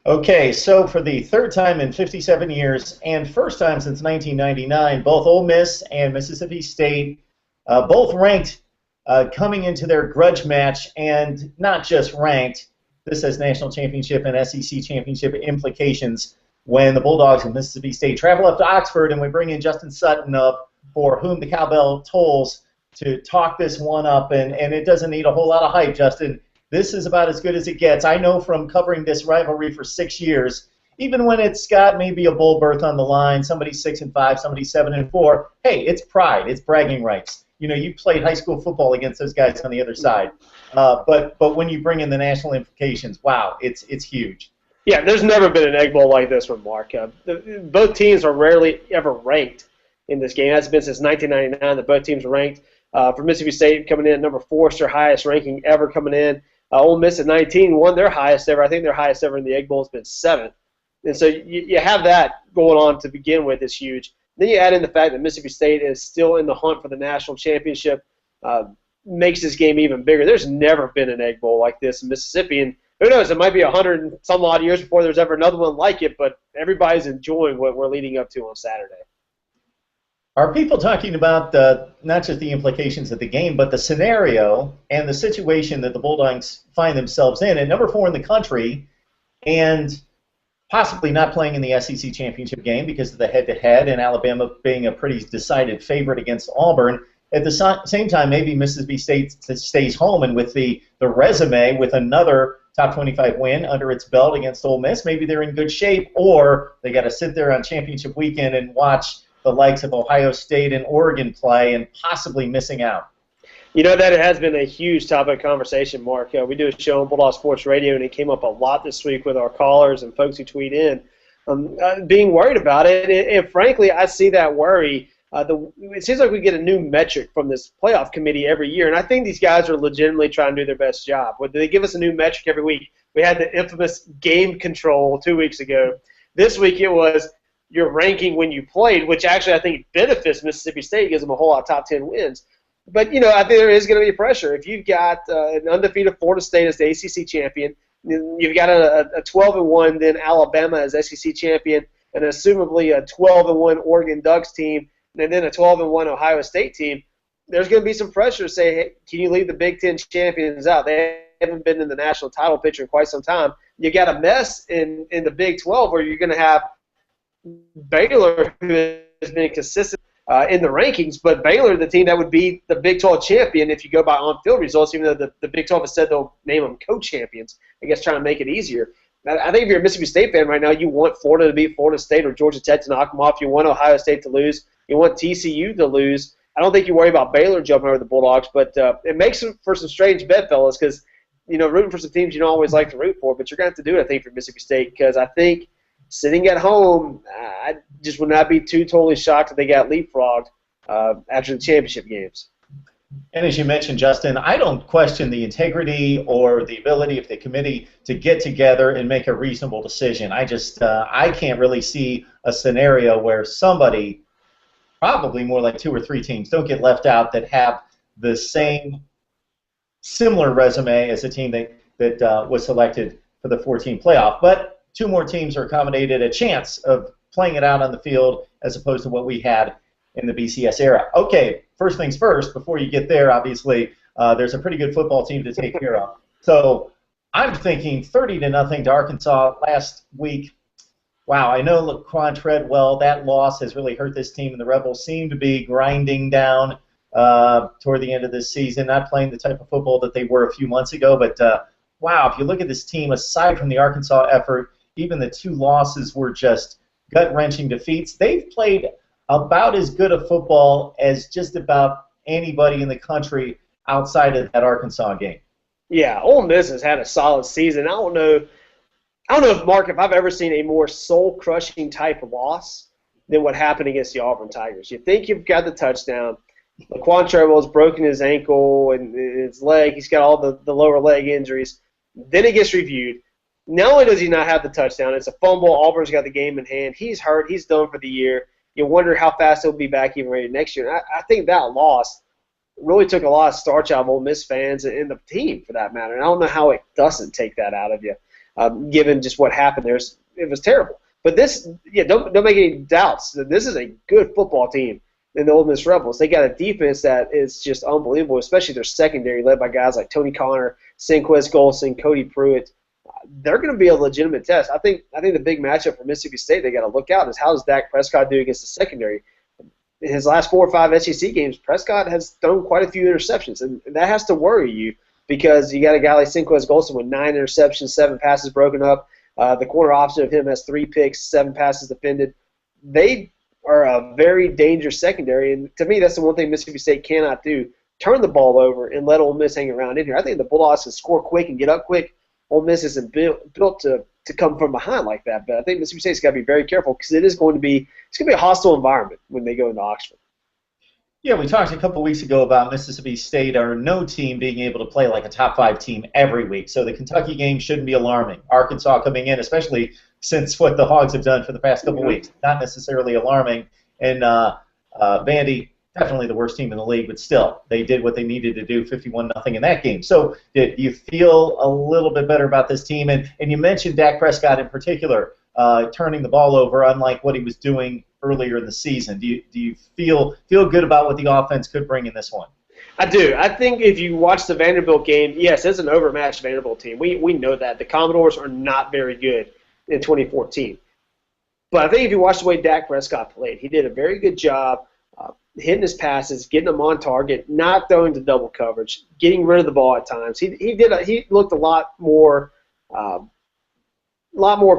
Okay, so for the third time in 57 years and first time since 1999, both Ole Miss and Mississippi State both ranked coming into their grudge match, and not just ranked. This has national championship and SEC championship implications when the Bulldogs and Mississippi State travel up to Oxford, and we bring in Justin Sutton of For Whom the Cowbell Tolls to talk this one up, and it doesn't need a whole lot of hype, Justin. This is about as good as it gets. I know from covering this rivalry for 6 years, even when it's got maybe a bowl berth on the line, somebody's 6-5, somebody's 7-4, hey, it's pride, it's bragging rights. You know, you played high school football against those guys on the other side. But when you bring in the national implications, wow, it's huge. Yeah, there's never been an Egg Bowl like this one, Mark. Both teams are rarely ever ranked in this game. It hasn't been since 1999 that both teams are ranked. For Mississippi State coming in at number 4, it's their highest ranking ever coming in. Ole Miss at 19 won their highest ever. I think their highest ever in the Egg Bowl has been 7. And so you have that going on to begin with is huge. Then you add in the fact that Mississippi State is still in the hunt for the national championship, makes this game even bigger. There's never been an Egg Bowl like this in Mississippi, and who knows, it might be 100 and some odd years before there's ever another one like it, but everybody's enjoying what we're leading up to on Saturday. Are people talking about not just the implications of the game, but the scenario and the situation that the Bulldogs find themselves in at number 4 in the country, and possibly not playing in the SEC championship game because of the head-to-head, and Alabama being a pretty decided favorite against Auburn. At the same time, maybe Mississippi State stays home, and with the resume, with another top 25 win under its belt against Ole Miss, maybe they're in good shape, or they got to sit there on championship weekend and watch the likes of Ohio State and Oregon play and possibly missing out. You know, that has been a huge topic of conversation, Mark. We do a show on Bulldog Sports Radio, and it came up a lot this week with our callers and folks who tweet in being worried about it. And frankly, I see that worry. It seems like we get a new metric from this playoff committee every year, and I think these guys are legitimately trying to do their best job. They give us a new metric every week. We had the infamous game control 2 weeks ago. This week it was your ranking when you played, which actually I think benefits Mississippi State, gives them a whole lot of top 10 wins. But, you know, I think there is going to be pressure. If you've got an undefeated Florida State as the ACC champion, you've got a 12-1 then Alabama as SEC champion, and assumably a 12-1 Oregon Ducks team, and then a 12-1 Ohio State team, there's going to be some pressure to say, hey, can you leave the Big Ten champions out? They haven't been in the national title picture in quite some time. You got a mess in the Big 12 where you're going to have Baylor, who has been consistent in the rankings, but Baylor, the team that would be the Big 12 champion if you go by on-field results, even though the Big 12 has said they'll name them co-champions, I guess trying to make it easier. I think if you're a Mississippi State fan right now, you want Florida to beat Florida State or Georgia Tech to knock them off. You want Ohio State to lose. You want TCU to lose. I don't think you worry about Baylor jumping over the Bulldogs, but it makes for some strange bedfellows because, you know, rooting for some teams you don't always like to root for, but you're going to have to do it, I think, for Mississippi State because I think sitting at home, I just would not be too totally shocked if they got leapfrogged after the championship games. And as you mentioned, Justin, I don't question the integrity or the ability of the committee to get together and make a reasonable decision. I just I can't really see a scenario where somebody, probably more like 2 or 3 teams, don't get left out that have the same similar resume as a team that was selected for the 14 playoff. But 2 more teams are accommodated a chance of playing it out on the field as opposed to what we had in the BCS era. Okay, first things first, before you get there, obviously, there's a pretty good football team to take care of. So I'm thinking 30-0 to Arkansas last week. Wow, I know Laquan Treadwell, that loss has really hurt this team, and the Rebels seem to be grinding down toward the end of this season, not playing the type of football that they were a few months ago. But, wow, if you look at this team, aside from the Arkansas effort, even the 2 losses were just gut-wrenching defeats. They've played about as good a football as just about anybody in the country outside of that Arkansas game. Yeah, Ole Miss has had a solid season. I don't know if, Mark, if I've ever seen a more soul-crushing type of loss than what happened against the Auburn Tigers. You think you've got the touchdown. Laquan Treadwell's broken his ankle and his leg. He's got all the lower leg injuries. Then it gets reviewed. Not only does he not have the touchdown, it's a fumble. Auburn's got the game in hand. He's hurt. He's done for the year. You wonder how fast he'll be back even ready next year. And I think that loss really took a lot of starch out of Ole Miss fans and the team, for that matter. And I don't know how it doesn't take that out of you. given just what happened there. It was terrible. But this, don't make any doubts that this is a good football team in the Ole Miss Rebels. They got a defense that is just unbelievable, especially their secondary, led by guys like Tony Connor, Senquez Golson, Cody Pruitt. They're going to be a legitimate test. I think the big matchup for Mississippi State they got to look out is how does Dak Prescott do against the secondary. In his last 4 or 5 SEC games, Prescott has thrown quite a few interceptions, and that has to worry you because you got a guy like Senquez Golson with 9 interceptions, 7 passes broken up. The corner opposite of him has 3 picks, 7 passes defended. They are a very dangerous secondary, and to me, that's the one thing Mississippi State cannot do: turn the ball over and let Ole Miss hang around in here. I think the Bulldogs can score quick and get up quick. Ole Miss isn't built to come from behind like that, but I think Mississippi State's got to be very careful because it's going to be a hostile environment when they go into Oxford. Yeah, we talked a couple weeks ago about Mississippi State or no team being able to play like a top 5 team every week. So the Kentucky game shouldn't be alarming. Arkansas coming in, especially since what the Hogs have done for the past couple weeks, not necessarily alarming. And Vandy, definitely the worst team in the league, but still, they did what they needed to do, 51-0 in that game. So do you feel a little bit better about this team? And you mentioned Dak Prescott in particular, turning the ball over, unlike what he was doing earlier in the season. Do you feel good about what the offense could bring in this one? I do. I think if you watch the Vanderbilt game, yes, it's an overmatched Vanderbilt team. We know that. The Commodores are not very good in 2014. But I think if you watch the way Dak Prescott played, he did a very good job hitting his passes, getting them on target, not throwing to double coverage, getting rid of the ball at times. He looked a lot more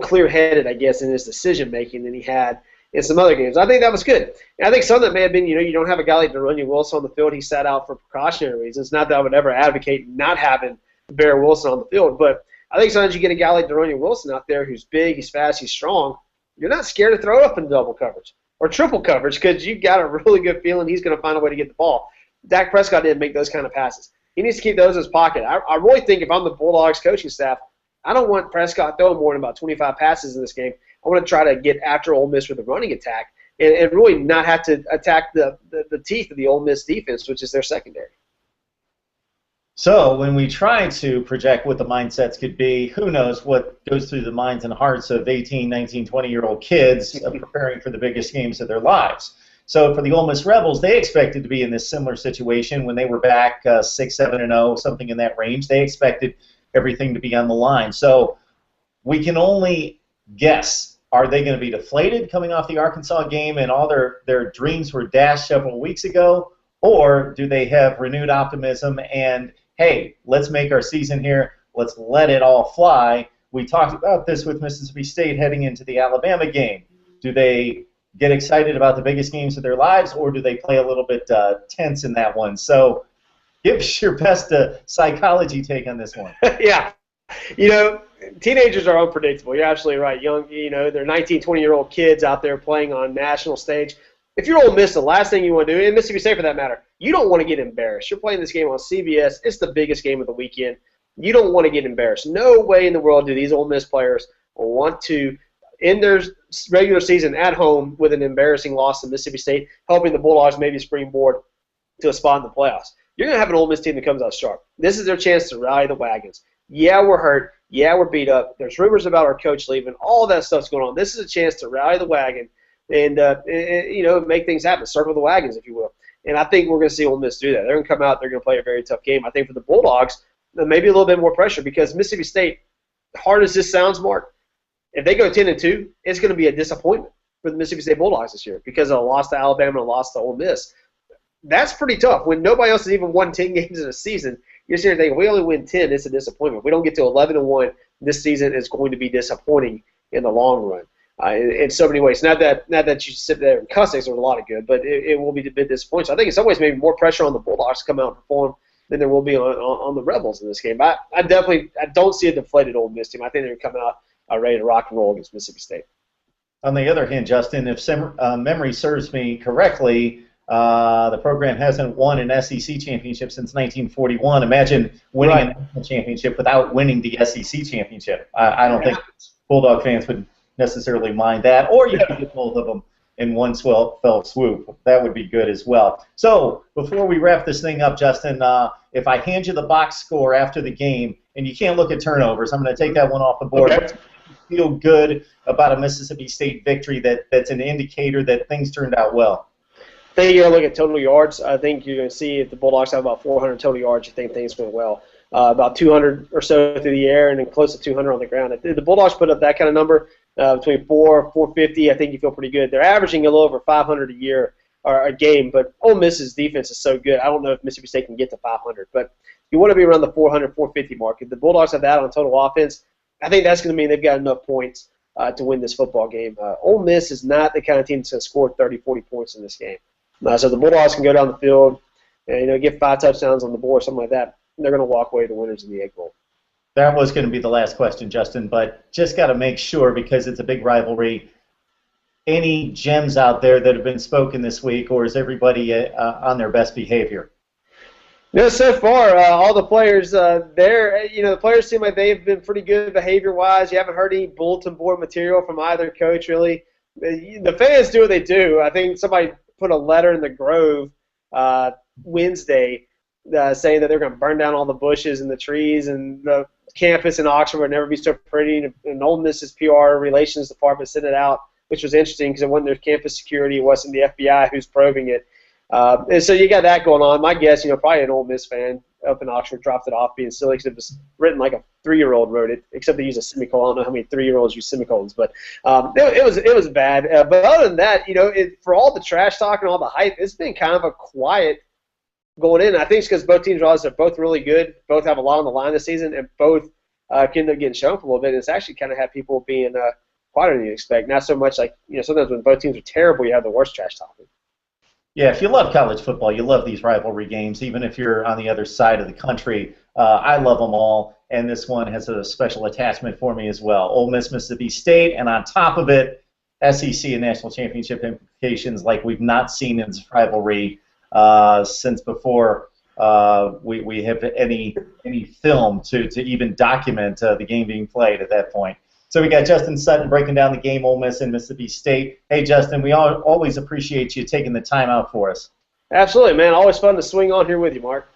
clear-headed, I guess, in his decision-making than he had in some other games. I think that was good. And I think some of that may have been, you don't have a guy like De'Runnya Wilson on the field. He sat out for precautionary reasons. Not that I would ever advocate not having Bear Wilson on the field, but I think sometimes you get a guy like De'Runnya Wilson out there who's big, he's fast, he's strong. You're not scared to throw it up in double coverage or triple coverage because you've got a really good feeling he's going to find a way to get the ball. Dak Prescott didn't make those kind of passes. He needs to keep those in his pocket. I really think if I'm the Bulldogs coaching staff, I don't want Prescott throwing more than about 25 passes in this game. I want to try to get after Ole Miss with a running attack and really not have to attack the teeth of the Ole Miss defense, which is their secondary. So when we try to project what the mindsets could be, who knows what goes through the minds and hearts of 18, 19, 20-year-old kids preparing for the biggest games of their lives. So for the Ole Miss Rebels, they expected to be in this similar situation when they were back 6-7-0, something in that range. They expected everything to be on the line. So we can only guess, are they going to be deflated coming off the Arkansas game and all their dreams were dashed several weeks ago, or do they have renewed optimism and, hey, let's make our season here, let's let it all fly? We talked about this with Mississippi State heading into the Alabama game. Do they get excited about the biggest games of their lives, or do they play a little bit tense in that one? So give us your best psychology take on this one. Yeah. Teenagers are unpredictable. You're absolutely right. They're 19, 20-year-old kids out there playing on national stage. If you're Ole Miss, the last thing you want to do, and Mississippi State for that matter, you don't want to get embarrassed. You're playing this game on CBS. It's the biggest game of the weekend. You don't want to get embarrassed. No way in the world do these Ole Miss players want to end their regular season at home with an embarrassing loss to Mississippi State, helping the Bulldogs maybe springboard to a spot in the playoffs. You're going to have an Ole Miss team that comes out sharp. This is their chance to rally the wagons. Yeah, we're hurt. Yeah, we're beat up. There's rumors about our coach leaving. All that stuff's going on. This is a chance to rally the wagon and make things happen, circle the wagons, if you will. And I think we're going to see Ole Miss do that. They're going to come out. They're going to play a very tough game. I think for the Bulldogs, maybe a little bit more pressure because Mississippi State, hard as this sounds, Mark, if they go 10-2, it's going to be a disappointment for the Mississippi State Bulldogs this year because of a loss to Alabama and a loss to Ole Miss. That's pretty tough. When nobody else has even won 10 games in a season, you're sitting there thinking, we only win 10, it's a disappointment. If we don't get to 11-1, this season is going to be disappointing in the long run. In so many ways. Not that you sit there and cuss, there's a lot of good, but it will be a bit disappointing. So I think in some ways maybe more pressure on the Bulldogs to come out and perform than there will be on the Rebels in this game. I don't see a deflated Ole Miss team. I think they're going to come out ready to rock and roll against Mississippi State. On the other hand, Justin, if memory serves me correctly, the program hasn't won an SEC championship since 1941. Imagine winning a national championship without winning the SEC championship. I don't think Bulldog fans would necessarily mind that, or you could get both of them in one fell swoop. That would be good as well. So before we wrap this thing up, Justin, if I hand you the box score after the game and you can't look at turnovers. I'm going to take that one off the board. Okay. Feel good about a Mississippi State victory that's an indicator that things turned out well? I think you're going to look at total yards. I think you're going to see if the Bulldogs have about 400 total yards, you think things went well. About 200 or so through the air and then close to 200 on the ground. If the Bulldogs put up that kind of number, between 450, I think you feel pretty good. They're averaging a little over 500 a year or a game, but Ole Miss's defense is so good. I don't know if Mississippi State can get to 500, but you want to be around the 400, 450 mark. If the Bulldogs have that on total offense, I think that's going to mean they've got enough points to win this football game. Ole Miss is not the kind of team that's going to score 30, 40 points in this game. So the Bulldogs can go down the field and get 5 touchdowns on the board, something like that. They're going to walk away the winners in the Egg Bowl. That was going to be the last question, Justin, but just got to make sure, because it's a big rivalry, any gems out there that have been spoken this week, or is everybody on their best behavior? No, so far, all the players the players seem like they've been pretty good behavior-wise. You haven't heard any bulletin board material from either coach, really. The fans do what they do. I think somebody put a letter in the Grove Wednesday saying that they're going to burn down all the bushes and the trees, and the campus in Oxford would never be so pretty. And Ole Miss's PR relations department sent it out, which was interesting because it wasn't their campus security, it wasn't the FBI who's probing it. And so you got that going on. My guess, probably an Ole Miss fan up in Oxford dropped it off being silly because it was written like a 3-year-old wrote it, except they use a semicolon. I don't know how many 3-year-olds use semicolons, but it was bad. But other than that, for all the trash talk and all the hype, it's been kind of a quiet going in. I think it's because both teams realize they're both really good, both have a lot on the line this season, and both can end up getting shown for a little bit. And it's actually kind of had people being quieter than you expect. Not so much like, sometimes when both teams are terrible, you have the worst trash talking. Yeah, if you love college football, you love these rivalry games, even if you're on the other side of the country. I love them all, and this one has a special attachment for me as well. Ole Miss, Mississippi State, and on top of it, SEC and national championship implications like we've not seen in this rivalry since before we have any film to even document the game being played at that point. So we got Justin Sutton breaking down the game, Ole Miss and Mississippi State. Hey, Justin, we always appreciate you taking the time out for us. Absolutely, man. Always fun to swing on here with you, Mark.